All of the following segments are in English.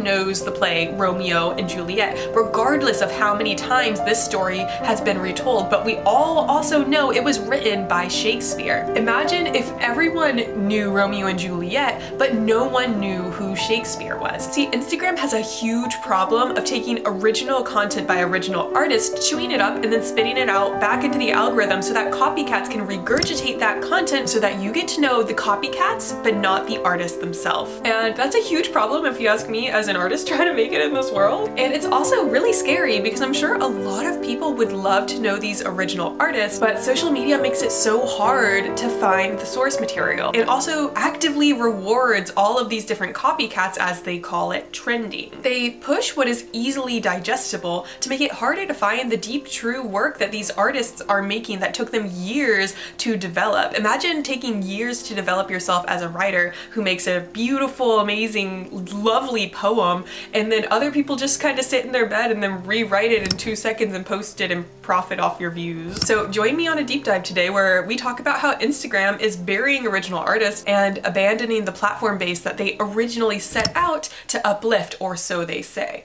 everyone knows the play Romeo and Juliet, regardless of how many times this story has been retold, but we all also know it was written by Shakespeare. Imagine if everyone knew Romeo and Juliet, but no one knew who Shakespeare was. See, Instagram has a huge problem of taking original content by original artists, chewing it up, and then spitting it out back into the algorithm so that copycats can regurgitate that content so that you get to know the copycats, but not the artists themselves. And that's a huge problem if you ask me as an artist trying to make it in this world. And it's also really scary because I'm sure a lot of people would love to know these original artists, but social media makes it so hard to find the source material. It also actively rewards all of these different copycats, as they call it, trending. They push what is easily digestible to make it harder to find the deep, true work that these artists are making that took them years to develop. Imagine taking years to develop yourself as a writer who makes a beautiful, amazing, lovely poem, and then other people just kind of sit in their bed and then rewrite it in 2 seconds and post it and profit off your views. So join me on a deep dive today where we talk about how Instagram is burying original artists and abandoning the platform base that they originally set out to uplift, or so they say.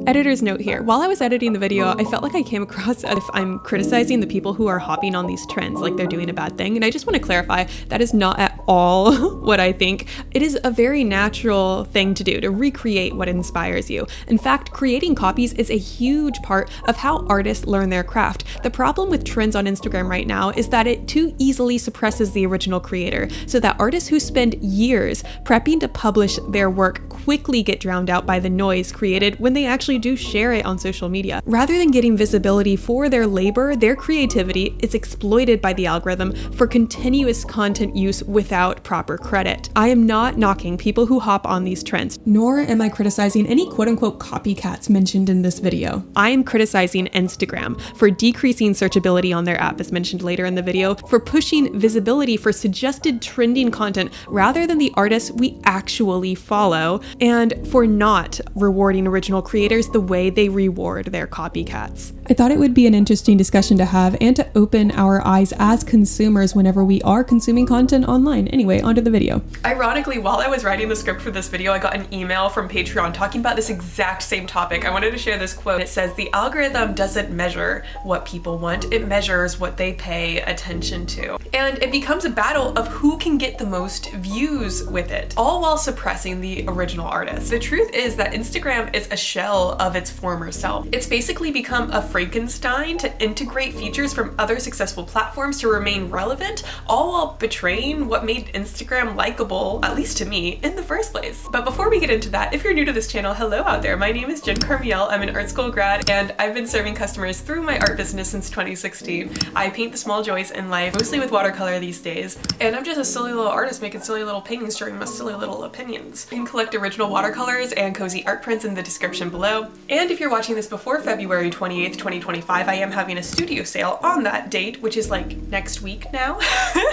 Editor's note here. While I was editing the video, I felt like I came across as if I'm criticizing the people who are hopping on these trends like they're doing a bad thing. And I just want to clarify that is not at all what I think. It is a very natural thing to do, to recreate what inspires you. In fact, creating copies is a huge part of how artists learn their craft. The problem with trends on Instagram right now is that it too easily suppresses the original creator, so that artists who spend years prepping to publish their work quickly get drowned out by the noise created when they actually do share it on social media. Rather than getting visibility for their labor, their creativity is exploited by the algorithm for continuous content use without proper credit. I am not knocking people who hop on these trends, nor am I criticizing any quote-unquote copycats mentioned in this video. I am criticizing Instagram for decreasing searchability on their app, as mentioned later in the video, for pushing visibility for suggested trending content rather than the artists we actually follow, and for not rewarding original creators the way they reward their copycats. I thought it would be an interesting discussion to have and to open our eyes as consumers whenever we are consuming content online. Anyway, onto the video. Ironically, while I was writing the script for this video, I got an email from Patreon talking about this exact same topic. I wanted to share this quote. It says, "The algorithm doesn't measure what people want, it measures what they pay attention to." And it becomes a battle of who can get the most views with it, all while suppressing the original artist. The truth is that Instagram is a shell of its former self. It's basically become a Frankenstein to integrate features from other successful platforms to remain relevant, all while betraying what made Instagram likable, at least to me, in the first place. But before we get into that, if you're new to this channel, hello out there. My name is Jen Carmiel. I'm an art school grad, and I've been serving customers through my art business since 2016. I paint the small joys in life, mostly with watercolor these days, and I'm just a silly little artist making silly little paintings sharing my silly little opinions. You can collect original watercolors and cozy art prints in the description below. And if you're watching this before February 28th, 2025, I am having a studio sale on that date, which is like next week now.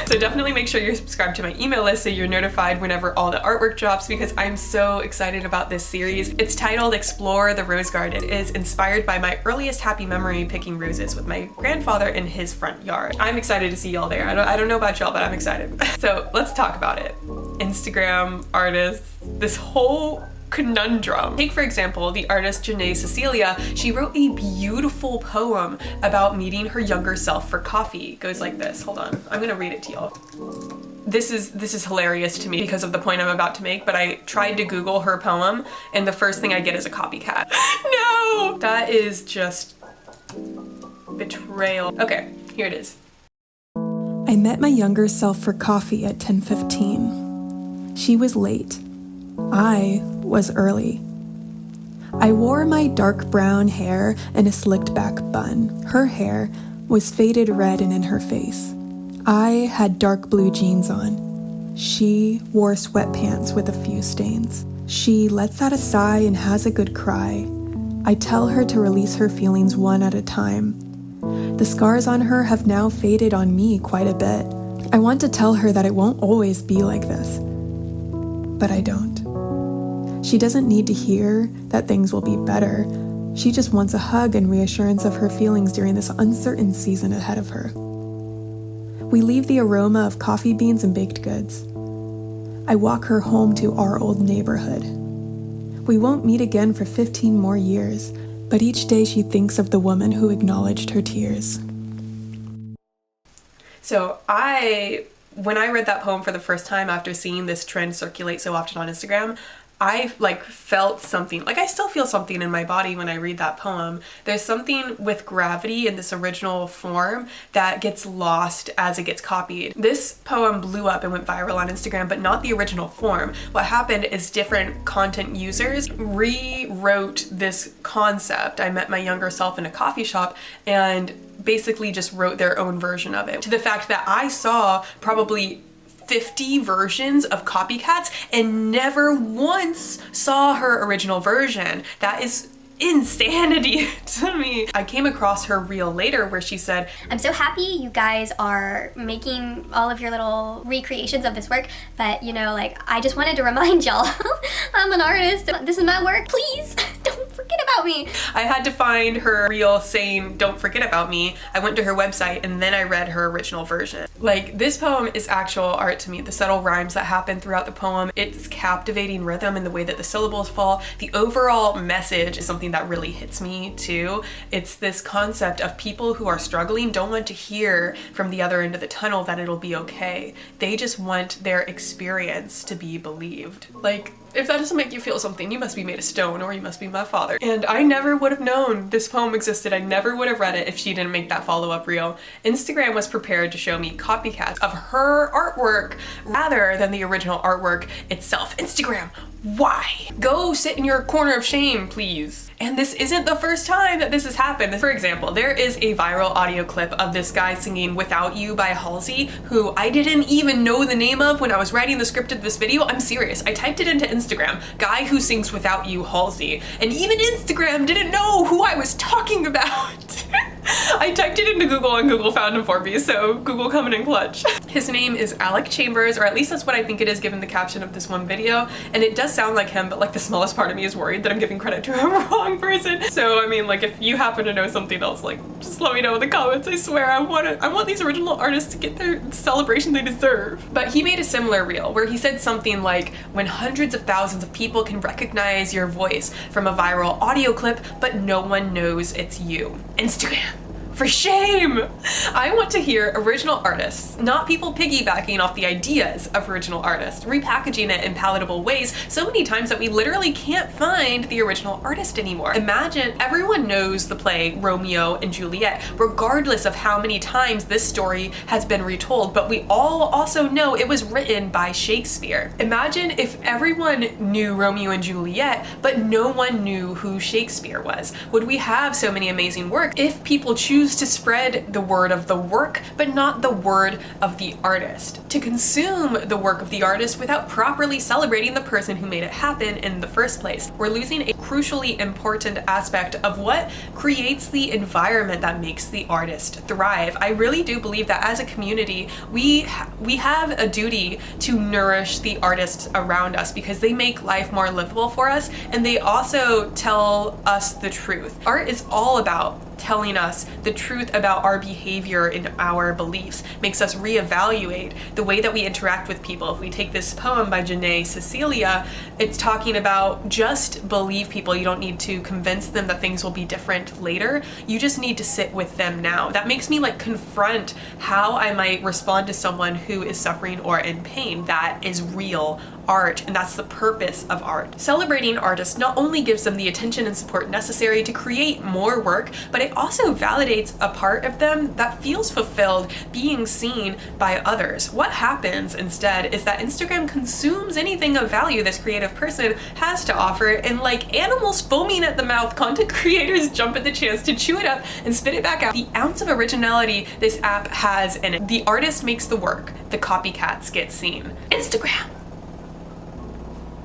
So definitely make sure you're subscribed to my email list so you're notified whenever all the artwork drops, because I'm so excited about this series. It's titled Explore the Rose Garden. It is inspired by my earliest happy memory picking roses with my grandfather in his front yard. I'm excited to see y'all there. I don't know about y'all, but I'm excited. So let's talk about it. Instagram, artists, this whole conundrum. Take for example the artist Jennae Cecilia. She wrote a beautiful poem about meeting her younger self for coffee. It goes like this. Hold on, I'm gonna read it to y'all. This is hilarious to me because of the point I'm about to make, but I tried to Google her poem and the first thing I get is a copycat. No! That is just betrayal. Okay, here it is. I met my younger self for coffee at 10:15. She was late. I was early. I wore my dark brown hair in a slicked back bun. Her hair was faded red and in her face. I had dark blue jeans on. She wore sweatpants with a few stains. She lets out a sigh and has a good cry. I tell her to release her feelings one at a time. The scars on her have now faded on me quite a bit. I want to tell her that it won't always be like this, but I don't. She doesn't need to hear that things will be better. She just wants a hug and reassurance of her feelings during this uncertain season ahead of her. We leave the aroma of coffee beans and baked goods. I walk her home to our old neighborhood. We won't meet again for 15 more years, but each day she thinks of the woman who acknowledged her tears. So when I read that poem for the first time after seeing this trend circulate so often on Instagram, I felt something, I still feel something in my body when I read that poem. There's something with gravity in this original form that gets lost as it gets copied. This poem blew up and went viral on Instagram, but not the original form. What happened is different content users rewrote this concept. I met my younger self in a coffee shop and basically just wrote their own version of it, to the fact that I saw probably 50 versions of copycats and never once saw her original version. That is insanity to me. I came across her reel later where she said, I'm so happy you guys are making all of your little recreations of this work, but I just wanted to remind y'all, I'm an artist. This is my work. Please don't forget about me. I had to find her reel saying, don't forget about me. I went to her website and then I read her original version. This poem is actual art to me. The subtle rhymes that happen throughout the poem, it's captivating rhythm in the way that the syllables fall. The overall message is something that really hits me too. It's this concept of people who are struggling don't want to hear from the other end of the tunnel that it'll be okay. They just want their experience to be believed. If that doesn't make you feel something, you must be made of stone or you must be my father. And I never would have known this poem existed. I never would have read it if she didn't make that follow-up reel. Instagram was prepared to show me copycats of her artwork rather than the original artwork itself. Instagram, why? Go sit in your corner of shame, please. And this isn't the first time that this has happened. For example, there is a viral audio clip of this guy singing Without You by Halsey, who I didn't even know the name of when I was writing the script of this video. I'm serious. I typed it into Instagram, guy who sings Without You, Halsey, and even Instagram didn't know who I was talking about. I typed it into Google and Google found him for me, so Google coming in clutch. His name is Alec Chambers, or at least that's what I think it is given the caption of this one video, and it does sound like him, but the smallest part of me is worried that I'm giving credit to a wrong person. So I mean, if you happen to know something else, just let me know in the comments. I swear I want these original artists to get their celebration they deserve. But he made a similar reel where he said something like, when hundreds of thousands of people can recognize your voice from a viral audio clip, but no one knows it's you. Instagram. For shame! I want to hear original artists, not people piggybacking off the ideas of original artists, repackaging it in palatable ways so many times that we literally can't find the original artist anymore. Imagine everyone knows the play Romeo and Juliet, regardless of how many times this story has been retold, but we all also know it was written by Shakespeare. Imagine if everyone knew Romeo and Juliet, but no one knew who Shakespeare was. Would we have so many amazing works if people choose to spread the word of the work, but not the word of the artist? To consume the work of the artist without properly celebrating the person who made it happen in the first place. We're losing a crucially important aspect of what creates the environment that makes the artist thrive. I really do believe that as a community, we have a duty to nourish the artists around us because they make life more livable for us, and they also tell us the truth. Art is all about telling us the truth about our behavior and our beliefs, makes us reevaluate the way that we interact with people. If we take this poem by Jennae Cecilia, it's talking about just believe people. You don't need to convince them that things will be different later. You just need to sit with them now. That makes me confront how I might respond to someone who is suffering or in pain. That is real art, and that's the purpose of art. Celebrating artists not only gives them the attention and support necessary to create more work, but it also validates a part of them that feels fulfilled being seen by others. What happens instead is that Instagram consumes anything of value this creative person has to offer, and like animals foaming at the mouth, content creators jump at the chance to chew it up and spit it back out. The ounce of originality this app has in it. The artist makes the work, the copycats get seen. Instagram.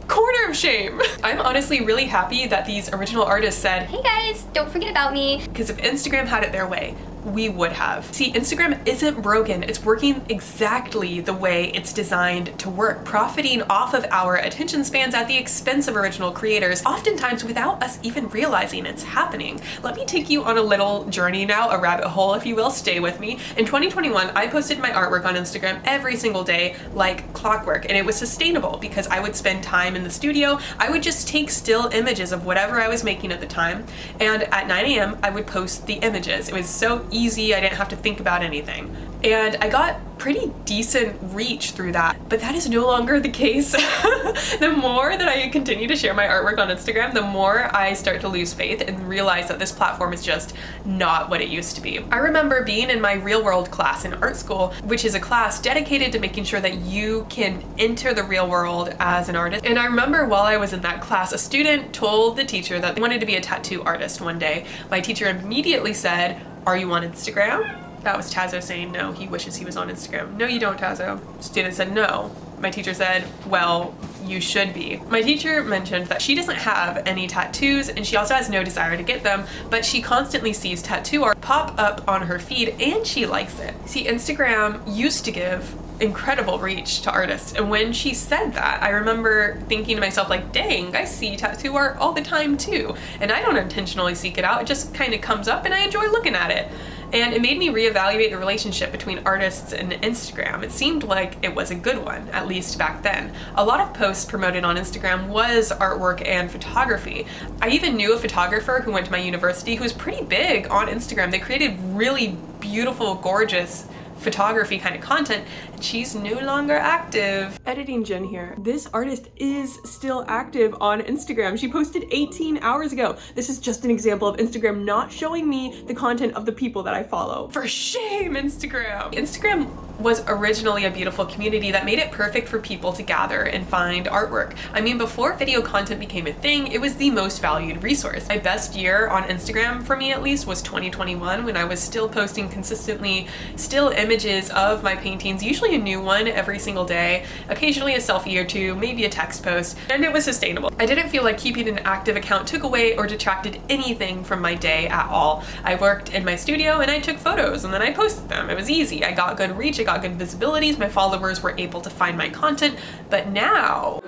Corner of shame. I'm honestly really happy that these original artists said, hey guys, don't forget about me. Because if Instagram had it their way, we would have. See, Instagram isn't broken. It's working exactly the way it's designed to work, profiting off of our attention spans at the expense of original creators, oftentimes without us even realizing it's happening. Let me take you on a little journey now, a rabbit hole, if you will. Stay with me. In 2021, I posted my artwork on Instagram every single day like clockwork, and it was sustainable because I would spend time in the studio. I would just take still images of whatever I was making at the time, and at 9 a.m. I would post the images. It was so easy, I didn't have to think about anything. And I got pretty decent reach through that, but that is no longer the case. The more that I continue to share my artwork on Instagram, the more I start to lose faith and realize that this platform is just not what it used to be. I remember being in my real world class in art school, which is a class dedicated to making sure that you can enter the real world as an artist. And I remember while I was in that class, a student told the teacher that they wanted to be a tattoo artist one day. My teacher immediately said, "Are you on Instagram?" That was Tazo saying no, he wishes he was on Instagram. "No, you don't, Tazo." Student said no. My teacher said, "Well, you should be." My teacher mentioned that she doesn't have any tattoos and she also has no desire to get them, but she constantly sees tattoo art pop up on her feed and she likes it. See, Instagram used to give incredible reach to artists, and when she said that, I remember thinking to myself, like, dang, I see tattoo art all the time too, and I don't intentionally seek it out, it just kind of comes up and I enjoy looking at it. And it made me reevaluate the relationship between artists and Instagram. It seemed like it was a good one, at least back then. A lot of posts promoted on Instagram was artwork and photography. I even knew a photographer who went to my university who was pretty big on Instagram. They created really beautiful, gorgeous photography kind of content, and she's no longer active. Editing Jen here. This artist is still active on Instagram. She posted 18 hours ago. This is just an example of Instagram not showing me the content of the people that I follow. For shame, Instagram! Instagram was originally a beautiful community that made it perfect for people to gather and find artwork. I mean, before video content became a thing, it was the most valued resource. My best year on Instagram, for me at least, was 2021, when I was still posting consistently still images of my paintings, usually a new one every single day, occasionally a selfie or two, maybe a text post, and it was sustainable. I didn't feel like keeping an active account took away or detracted anything from my day at all. I worked in my studio and I took photos and then I posted them. It was easy. I got good reach, I got good visibilities, my followers were able to find my content, but now,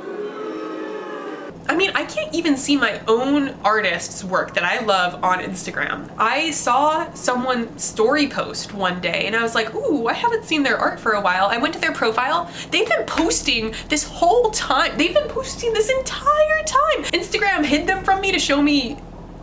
I mean, I can't even see my own artist's work that I love on Instagram. I saw someone story post one day and I was like, ooh, I haven't seen their art for a while. I went to their profile. They've been posting this whole time. They've been posting this entire time. Instagram hid them from me to show me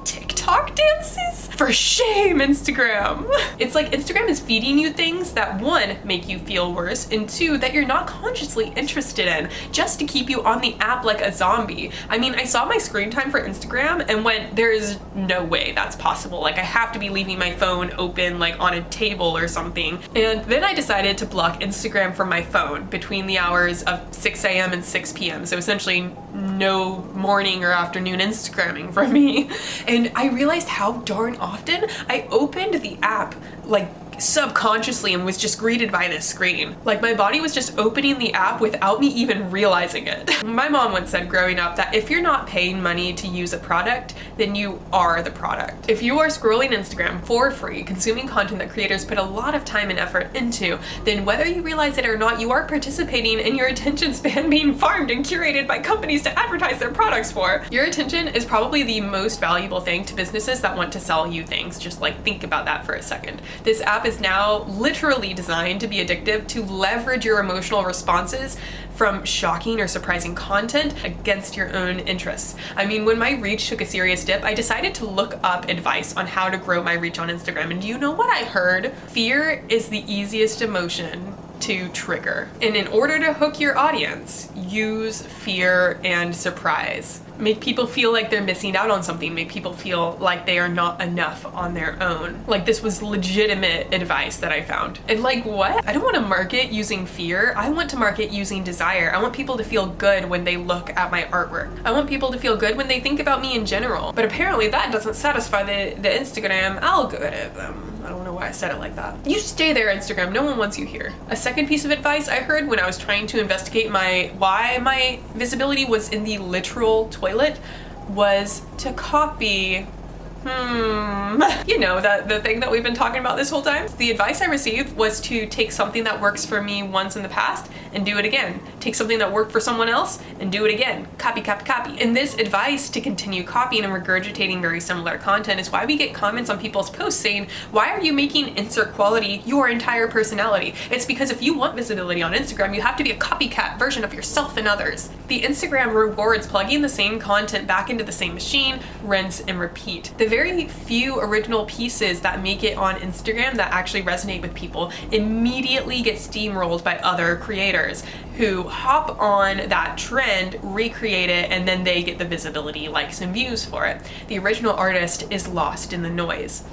TikTok dances? For shame, Instagram. It's like Instagram is feeding you things that, one, make you feel worse, and two, that you're not consciously interested in, just to keep you on the app like a zombie. I mean, I saw my screen time for Instagram and went, there is no way that's possible. Like, I have to be leaving my phone open, like on a table or something. And then I decided to block Instagram from my phone between the hours of 6 a.m. and 6 p.m. So essentially no morning or afternoon Instagramming for me. And I realized how darn often I opened the app like subconsciously and was just greeted by this screen. Like, my body was just opening the app without me even realizing it. My mom once said growing up that if you're not paying money to use a product, then you are the product. If you are scrolling Instagram for free, consuming content that creators put a lot of time and effort into, then whether you realize it or not, you are participating in your attention span being farmed and curated by companies to advertise their products for. Your attention is probably the most valuable thing to businesses that want to sell you things. Just like, think about that for a second. This app is now literally designed to be addictive, to leverage your emotional responses from shocking or surprising content against your own interests. I mean, when my reach took a serious dip, I decided to look up advice on how to grow my reach on Instagram. And do you know what I heard? Fear is the easiest emotion to trigger. And in order to hook your audience, use fear and surprise. Make people feel like they're missing out on something. Make people feel like they are not enough on their own. Like, this was legitimate advice that I found. And like, what? I don't want to market using fear. I want to market using desire. I want people to feel good when they look at my artwork. I want people to feel good when they think about me in general. But apparently that doesn't satisfy the Instagram algorithm. I don't know why I said it like that. You stay there, Instagram. No one wants you here. A second piece of advice I heard when I was trying to investigate why my visibility was in the literal toilet was to copy You know, the thing that we've been talking about this whole time? The advice I received was to take something that works for me once in the past and do it again. Take something that worked for someone else and do it again. Copy, copy, copy. And this advice to continue copying and regurgitating very similar content is why we get comments on people's posts saying, why are you making insert quality your entire personality? It's because if you want visibility on Instagram, you have to be a copycat version of yourself and others. The Instagram rewards plugging the same content back into the same machine, rinse and repeat. The very few original pieces that make it on Instagram that actually resonate with people immediately get steamrolled by other creators who hop on that trend, recreate it, and then they get the visibility, likes, and views for it. The original artist is lost in the noise.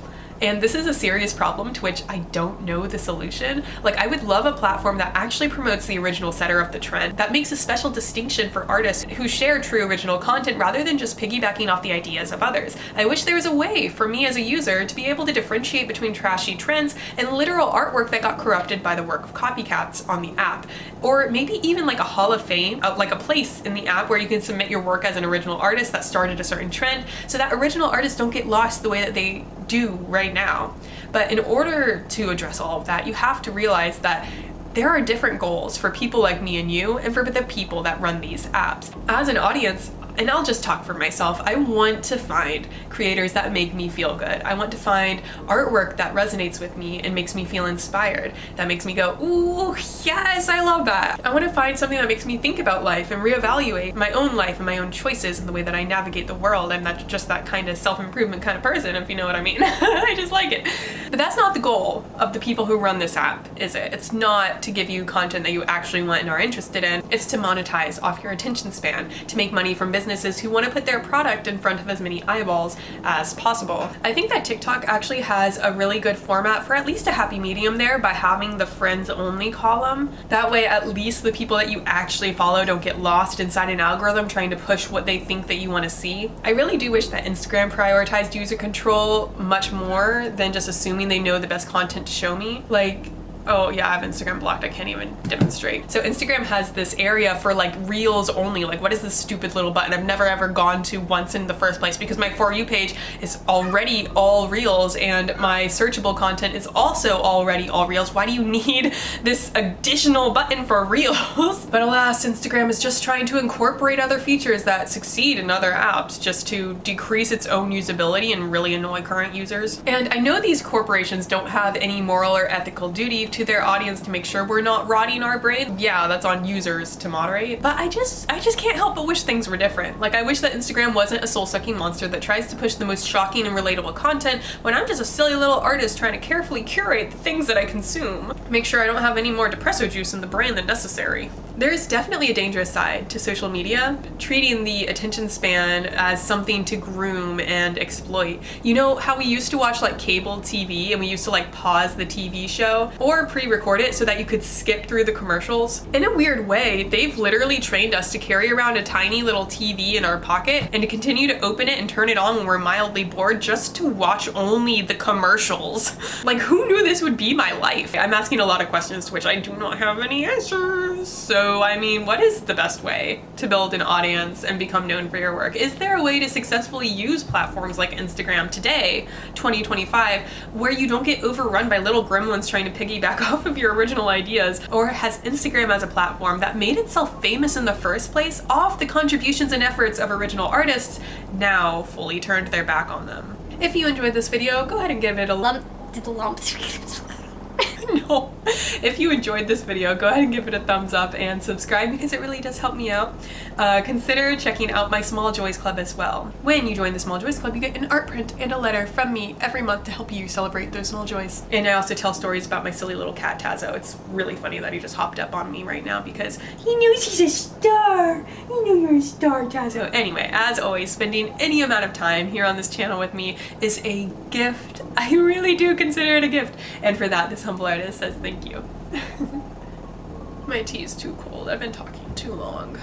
And this is a serious problem to which I don't know the solution. Like, I would love a platform that actually promotes the original setter of the trend, that makes a special distinction for artists who share true original content rather than just piggybacking off the ideas of others. I wish there was a way for me as a user to be able to differentiate between trashy trends and literal artwork that got corrupted by the work of copycats on the app. Or maybe even like a hall of fame, like a place in the app where you can submit your work as an original artist that started a certain trend, so that original artists don't get lost the way that they do right now. But in order to address all of that, you have to realize that there are different goals for people like me and you, and for the people that run these apps. As an audience, and I'll just talk for myself, I want to find creators that make me feel good. I want to find artwork that resonates with me and makes me feel inspired, that makes me go, ooh, yes, I love that. I want to find something that makes me think about life and reevaluate my own life and my own choices and the way that I navigate the world. I'm not just that kind of self-improvement kind of person, if you know what I mean. I just like it. But that's not the goal of the people who run this app, is it? It's not to give you content that you actually want and are interested in. It's to monetize off your attention span, to make money from businesses who want to put their product in front of as many eyeballs as possible. I think that TikTok actually has a really good format for at least a happy medium there by having the friends only column. That way at least the people that you actually follow don't get lost inside an algorithm trying to push what they think that you want to see. I really do wish that Instagram prioritized user control much more than just assuming they know the best content to show me. Like, oh yeah, I have Instagram blocked, I can't even demonstrate. So Instagram has this area for like reels only. Like, what is this stupid little button I've never ever gone to once in the first place, because my For You page is already all reels and my searchable content is also already all reels. Why do you need this additional button for reels? But alas, Instagram is just trying to incorporate other features that succeed in other apps just to decrease its own usability and really annoy current users. And I know these corporations don't have any moral or ethical duty to their audience to make sure we're not rotting our brains. Yeah, that's on users to moderate. But I just can't help but wish things were different. Like, I wish that Instagram wasn't a soul-sucking monster that tries to push the most shocking and relatable content when I'm just a silly little artist trying to carefully curate the things that I consume. Make sure I don't have any more depresso juice in the brain than necessary. There's definitely a dangerous side to social media, treating the attention span as something to groom and exploit. You know how we used to watch like cable TV and we used to like pause the TV show or pre-record it so that you could skip through the commercials? In a weird way, they've literally trained us to carry around a tiny little TV in our pocket and to continue to open it and turn it on when we're mildly bored just to watch only the commercials. Like, who knew this would be my life? I'm asking a lot of questions to which I do not have any answers. So, I mean, what is the best way to build an audience and become known for your work? Is there a way to successfully use platforms like Instagram today, 2025, where you don't get overrun by little gremlins trying to piggyback off of your original ideas? Or has Instagram as a platform that made itself famous in the first place off the contributions and efforts of original artists now fully turned their back on them? If you enjoyed this video, go ahead and give it a lump. No. If you enjoyed this video, go ahead and give it a thumbs up and subscribe because it really does help me out. Consider checking out my Small Joys Club as well. When you join the Small Joys Club, you get an art print and a letter from me every month to help you celebrate those small joys. And I also tell stories about my silly little cat, Tazo. It's really funny that he just hopped up on me right now because he knows he's a star. You know you're a star, Tazo. Anyway, as always, spending any amount of time here on this channel with me is a gift. I really do consider it a gift. And for that, this humble artist says thank you. My tea is too cold. I've been talking too long.